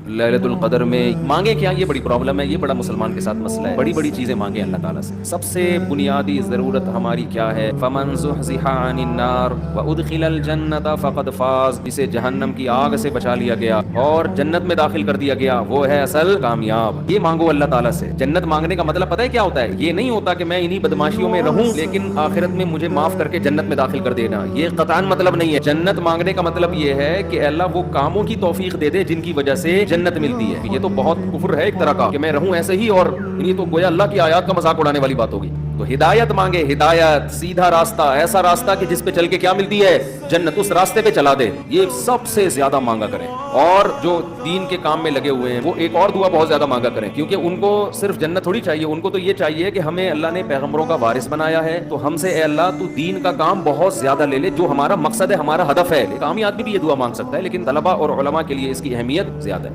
ليلۃ القدر میں مانگے کیا، یہ بڑی پرابلم ہے، یہ بڑا مسلمان کے ساتھ مسئلہ ہے. بڑی بڑی چیزیں مانگیں اللہ تعالیٰ سے. سب سے بنیادی ضرورت ہماری کیا ہے؟ فمن زحزح عن النار وادخل الجنة فقد فاز. جسے جہنم کی آگ سے بچا لیا گیا اور جنت میں داخل کر دیا گیا وہ ہے اصل کامیاب. یہ مانگو اللہ تعالیٰ سے. جنت مانگنے کا مطلب پتہ ہے کیا ہوتا ہے؟ یہ نہیں ہوتا کہ میں انہی بدماشیوں میں رہوں لیکن آخرت میں مجھے معاف کر کے جنت میں داخل کر دینا. یہ قطعاً مطلب نہیں ہے. جنت مانگنے کا مطلب یہ ہے کہ اے اللہ وہ کاموں کی توفیق دے دے جن کی وجہ سے جنت ملتی ہے. یہ تو بہت کفر ہے ایک طرح کا کہ میں رہوں ایسے ہی، اور یہ تو گویا اللہ کی آیات کا مذاق اڑانے والی بات ہوگی. تو ہدایت مانگے، ہدایت، سیدھا راستہ، ایسا راستہ کہ جس پہ چل کے کیا ملتی ہے؟ جنت. اس راستے پہ چلا دے. یہ سب سے زیادہ مانگا کریں. اور جو دین کے کام میں لگے ہوئے ہیں وہ ایک اور دعا بہت زیادہ مانگا کریں، کیونکہ ان کو صرف جنت تھوڑی چاہیے، ان کو تو یہ چاہیے کہ ہمیں اللہ نے پیغمبروں کا وارث بنایا ہے تو ہم سے اے اللہ تو دین کا کام بہت زیادہ لے لے، جو ہمارا مقصد ہے، ہمارا ہدف ہے. عامی آدمی بھی یہ دعا مانگ سکتا ہے لیکن طلبہ اور علماء کے لیے اس کی اہمیت زیادہ ہے.